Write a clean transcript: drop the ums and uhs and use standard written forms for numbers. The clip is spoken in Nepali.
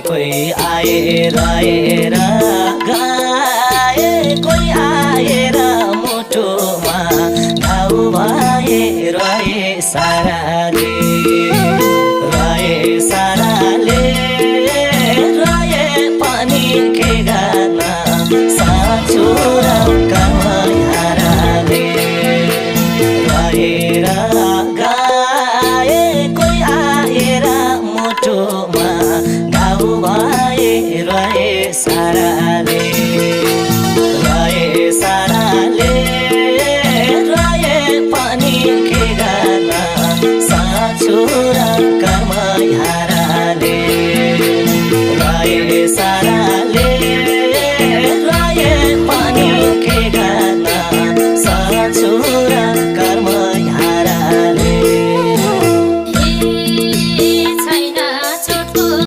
कोही आएर गाए कोही आएर मुटुमा घाउ भए रहे साराले रहे पनि के गर्न साँचो र कमायाराले रहेर गाए कोही आएर मुटुमा घाउ भए रहे साराले